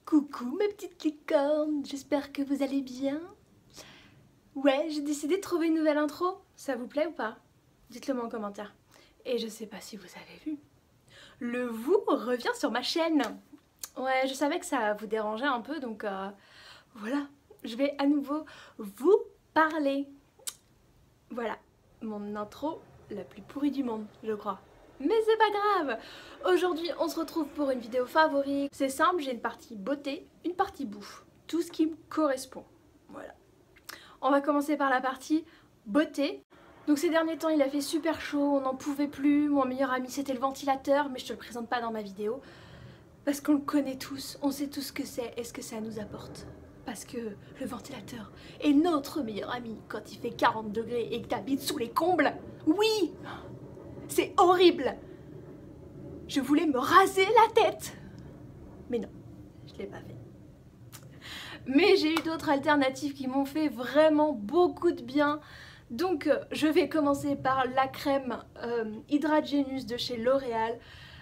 Coucou mes petites licornes, j'espère que vous allez bien. Ouais, j'ai décidé de trouver une nouvelle intro, ça vous plaît ou pas? Dites-le moi en commentaire. Et je sais pas si vous avez vu, le vous revient sur ma chaîne. Ouais, je savais que ça vous dérangeait un peu, donc voilà, je vais à nouveau vous parler. Voilà, mon intro la plus pourrie du monde, je crois. Mais c'est pas grave. Aujourd'hui, on se retrouve pour une vidéo favorite. C'est simple, j'ai une partie beauté, une partie bouffe. Tout ce qui me correspond. Voilà. On va commencer par la partie beauté. Donc ces derniers temps, il a fait super chaud, on n'en pouvait plus. Mon meilleur ami, c'était le ventilateur, mais je te le présente pas dans ma vidéo. Parce qu'on le connaît tous, on sait tous ce que c'est et ce que ça nous apporte. Parce que le ventilateur est notre meilleur ami quand il fait 40 degrés et que t'habites sous les combles. Oui! C'est horrible! Je voulais me raser la tête! Mais non, je l'ai pas fait. Mais j'ai eu d'autres alternatives qui m'ont fait vraiment beaucoup de bien. Donc je vais commencer par la crème Hydra Genius de chez L'Oréal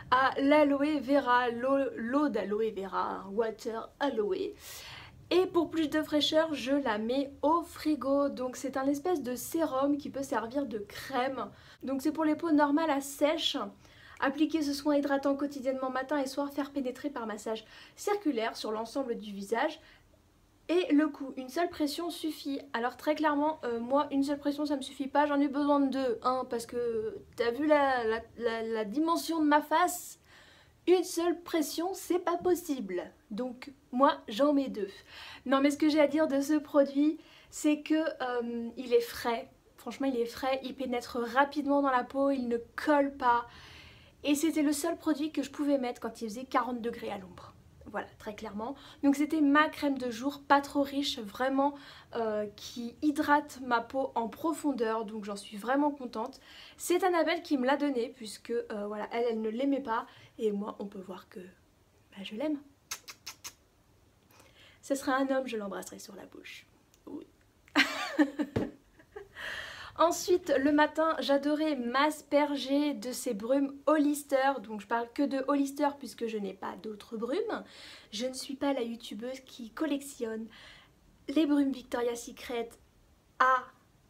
à l'aloe vera, l'eau d'aloe vera, water aloe. Et pour plus de fraîcheur, je la mets au frigo. Donc c'est un espèce de sérum qui peut servir de crème. Donc c'est pour les peaux normales à sèche. Appliquer ce soin hydratant quotidiennement matin et soir, faire pénétrer par massage circulaire sur l'ensemble du visage. Et le coup, une seule pression suffit. Alors très clairement, moi une seule pression ça me suffit pas, j'en ai besoin de deux. Parce que t'as vu la dimension de ma face? Une seule pression, c'est pas possible. Donc moi, j'en mets deux. Non mais ce que j'ai à dire de ce produit, c'est que il est frais. Franchement, il est frais, il pénètre rapidement dans la peau, il ne colle pas. Et c'était le seul produit que je pouvais mettre quand il faisait 40 degrés à l'ombre. Voilà, très clairement. Donc c'était ma crème de jour, pas trop riche, vraiment qui hydrate ma peau en profondeur. Donc j'en suis vraiment contente. C'est Annabelle qui me l'a donnée puisque voilà, elle ne l'aimait pas. Et moi, on peut voir que je l'aime. Ce serait un homme, je l'embrasserais sur la bouche. Oui. Ensuite, le matin, j'adorais m'asperger de ces brumes Hollister. Donc je parle que de Hollister puisque je n'ai pas d'autres brumes. Je ne suis pas la youtubeuse qui collectionne les brumes Victoria's Secret à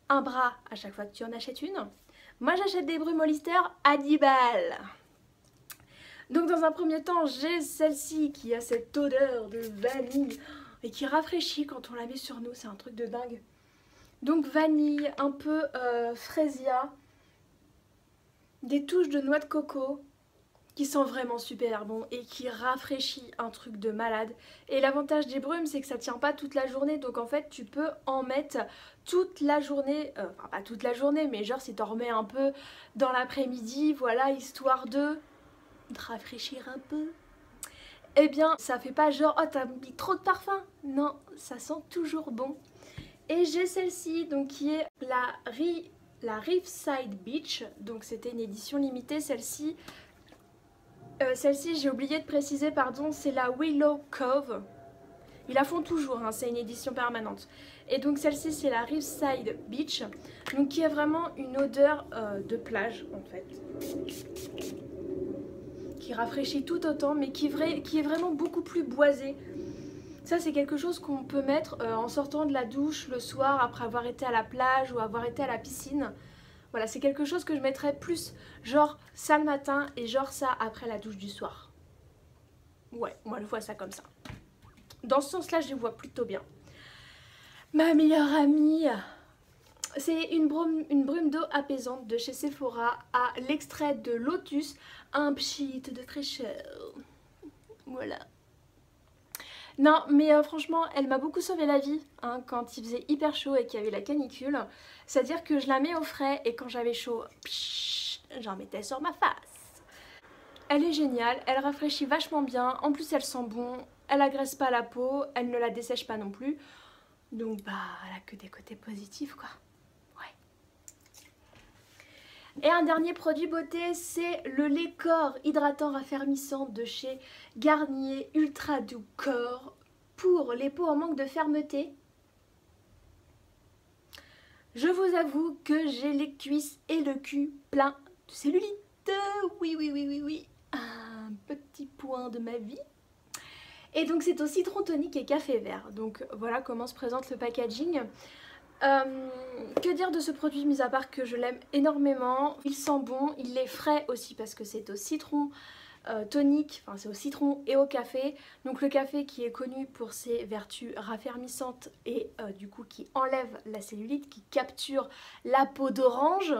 un bras à chaque fois que tu en achètes une. Moi, j'achète des brumes Hollister à 10 balles. Donc dans un premier temps, j'ai celle-ci qui a cette odeur de vanille et qui rafraîchit quand on la met sur nous. C'est un truc de dingue. Donc vanille, un peu fraisia, des touches de noix de coco qui sent vraiment super bon et qui rafraîchit, un truc de malade. Et l'avantage des brumes, c'est que ça tient pas toute la journée, donc en fait tu peux en mettre toute la journée, enfin pas toute la journée, mais genre si t'en remets un peu dans l'après-midi, voilà, histoire de rafraîchir un peu. Eh bien ça fait pas genre oh t'as mis trop de parfum, non, ça sent toujours bon. Et j'ai celle-ci donc qui est la Reefside Beach, donc c'était une édition limitée. Celle-ci j'ai oublié de préciser, pardon, c'est la Willow Cove. Ils la font toujours, hein, c'est une édition permanente. Et donc celle-ci c'est la Reefside Beach, donc qui a vraiment une odeur de plage en fait. Qui rafraîchit tout autant mais qui est vraiment beaucoup plus boisée. Ça c'est quelque chose qu'on peut mettre en sortant de la douche le soir après avoir été à la plage ou avoir été à la piscine. Voilà, c'est quelque chose que je mettrais plus genre ça le matin et genre ça après la douche du soir. Ouais, moi je vois ça comme ça. Dans ce sens-là, je les vois plutôt bien. Ma meilleure amie, c'est une brume d'eau apaisante de chez Sephora à l'extrait de lotus, un pchit de fraîcheur. Voilà. Non mais franchement elle m'a beaucoup sauvé la vie hein, quand il faisait hyper chaud et qu'il y avait la canicule. C'est à dire que je la mets au frais et quand j'avais chaud, j'en mettais sur ma face. Elle est géniale, elle rafraîchit vachement bien, en plus elle sent bon, elle agresse pas la peau, elle ne la dessèche pas non plus. Donc bah elle a que des côtés positifs quoi. Ouais. Et un dernier produit beauté, c'est le lait corps hydratant raffermissant de chez Garnier Ultra Doux Corps pour les peaux en manque de fermeté. Je vous avoue que j'ai les cuisses et le cul plein de cellulite. Oui, oui, oui, oui, oui. Un petit point de ma vie. Et donc c'est au citron tonique et café vert. Donc voilà comment se présente le packaging. Que dire de ce produit, mis à part que je l'aime énormément. Il sent bon, il est frais aussi parce que c'est au citron tonique, enfin c'est au citron et au café. Donc le café qui est connu pour ses vertus raffermissantes et du coup qui enlève la cellulite, qui capture la peau d'orange.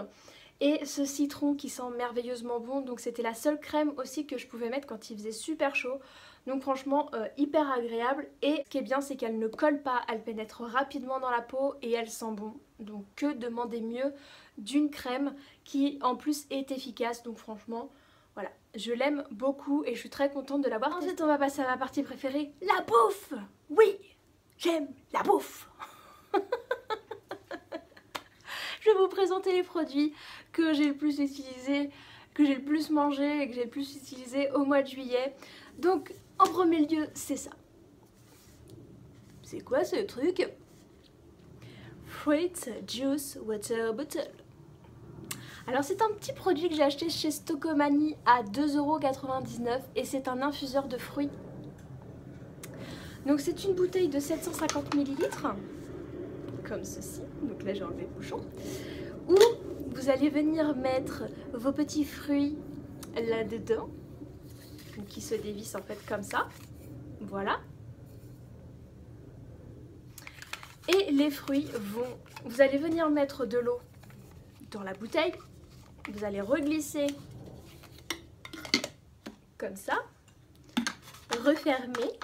Et ce citron qui sent merveilleusement bon, donc c'était la seule crème aussi que je pouvais mettre quand il faisait super chaud. Donc franchement hyper agréable, et ce qui est bien c'est qu'elle ne colle pas, elle pénètre rapidement dans la peau et elle sent bon. Donc que demander mieux d'une crème qui en plus est efficace, donc franchement voilà, je l'aime beaucoup et je suis très contente de l'avoir. Ensuite on va passer à ma partie préférée, la bouffe. Oui, j'aime la bouffe. Je vais vous présenter les produits que j'ai le plus utilisés, que j'ai le plus mangé et que j'ai le plus utilisé au mois de juillet. Donc en premier lieu c'est ça. C'est quoi ce truc? Fruit Juice Water Bottle. Alors c'est un petit produit que j'ai acheté chez Stocomanie à 2,99 € et c'est un infuseur de fruits. Donc c'est une bouteille de 750 ml, comme ceci. Donc là j'ai enlevé le bouchon. Où vous allez venir mettre vos petits fruits là-dedans, qui se dévissent en fait comme ça. Voilà. Et les fruits vont... Vous allez venir mettre de l'eau dans la bouteille. Vous allez reglisser comme ça. Refermer.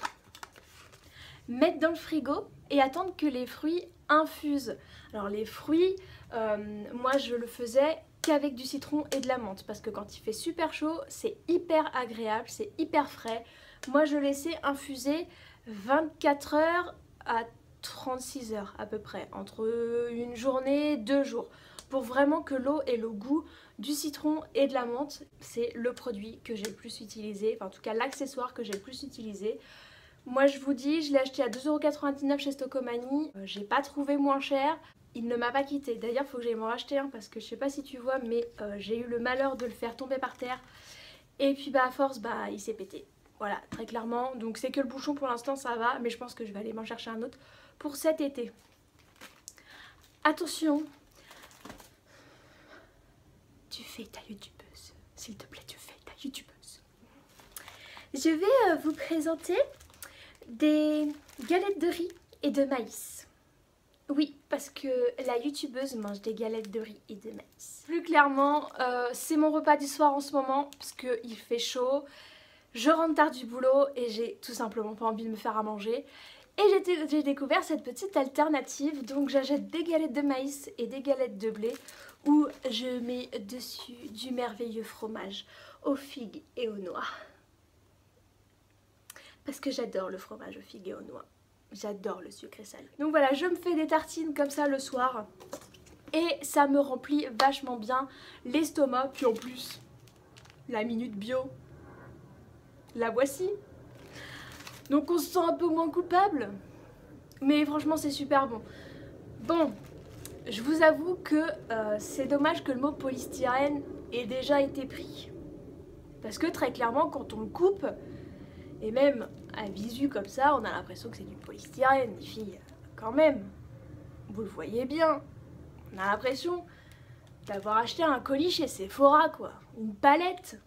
Mettre dans le frigo et attendre que les fruits infusent. Alors les fruits, moi je le faisais qu'avec du citron et de la menthe parce que quand il fait super chaud, c'est hyper agréable, c'est hyper frais. Moi je laissais infuser 24 heures à 36 heures à peu près, entre une journée, 2 jours, pour vraiment que l'eau ait le goût du citron et de la menthe. C'est le produit que j'ai le plus utilisé, enfin en tout cas l'accessoire que j'ai le plus utilisé. Moi je vous dis, je l'ai acheté à 2,99 € chez Stocomanie, j'ai pas trouvé moins cher, il ne m'a pas quitté. D'ailleurs il faut que j'aille m'en racheter un parce que je sais pas si tu vois, mais j'ai eu le malheur de le faire tomber par terre. Et puis à force, il s'est pété. Voilà, très clairement. Donc c'est que le bouchon pour l'instant ça va, mais je pense que je vais aller m'en chercher un autre pour cet été. Attention, tu fais ta youtubeuse, s'il te plaît tu fais ta youtubeuse. Je vais vous présenter des galettes de riz et de maïs. Oui, parce que la youtubeuse mange des galettes de riz et de maïs. Plus clairement, c'est mon repas du soir en ce moment, parce qu'il fait chaud, je rentre tard du boulot et j'ai tout simplement pas envie de me faire à manger. Et j'ai découvert cette petite alternative, donc j'achète des galettes de maïs et des galettes de blé, où je mets dessus du merveilleux fromage aux figues et aux noix. Parce que j'adore le fromage aux figues et aux noix. J'adore le sucré salé. Donc voilà, je me fais des tartines comme ça le soir. Et ça me remplit vachement bien l'estomac. Puis en plus, la minute bio, la voici. Donc on se sent un peu moins coupable. Mais franchement c'est super bon. Bon, je vous avoue que c'est dommage que le mot polystyrène ait déjà été pris. Parce que très clairement quand on le coupe... Et même à visu comme ça, on a l'impression que c'est du polystyrène, les filles. Quand même, vous le voyez bien. On a l'impression d'avoir acheté un colis chez Sephora, quoi. Une palette.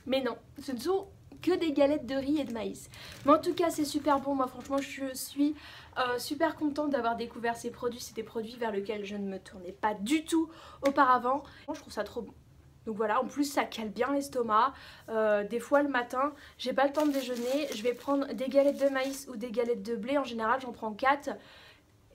Mais non, ce ne sont que des galettes de riz et de maïs. Mais en tout cas, c'est super bon. Moi, franchement, je suis super contente d'avoir découvert ces produits. C'est des produits vers lesquels je ne me tournais pas du tout auparavant. Je trouve ça trop bon. Donc voilà, en plus ça cale bien l'estomac. Des fois le matin, j'ai pas le temps de déjeuner, je vais prendre des galettes de maïs ou des galettes de blé. En général j'en prends 4.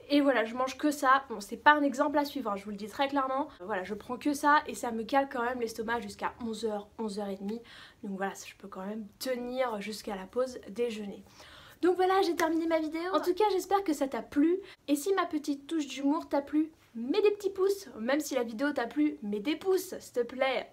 Et voilà, je mange que ça. Bon, c'est pas un exemple à suivre, hein, je vous le dis très clairement. Voilà, je prends que ça et ça me cale quand même l'estomac jusqu'à 11 h, 11 h30. Donc voilà, je peux quand même tenir jusqu'à la pause déjeuner. Donc voilà, j'ai terminé ma vidéo. En tout cas, j'espère que ça t'a plu. Et si ma petite touche d'humour t'a plu, mets des petits pouces. Même si la vidéo t'a plu, mets des pouces, s'il te plaît.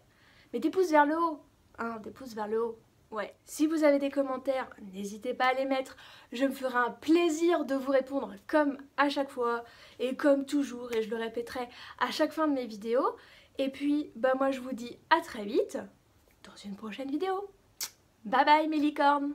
Mets des pouces vers le haut. Hein, des pouces vers le haut. Ouais. Si vous avez des commentaires, n'hésitez pas à les mettre. Je me ferai un plaisir de vous répondre comme à chaque fois et comme toujours. Et je le répéterai à chaque fin de mes vidéos. Et puis, moi je vous dis à très vite dans une prochaine vidéo. Bye bye mes licornes!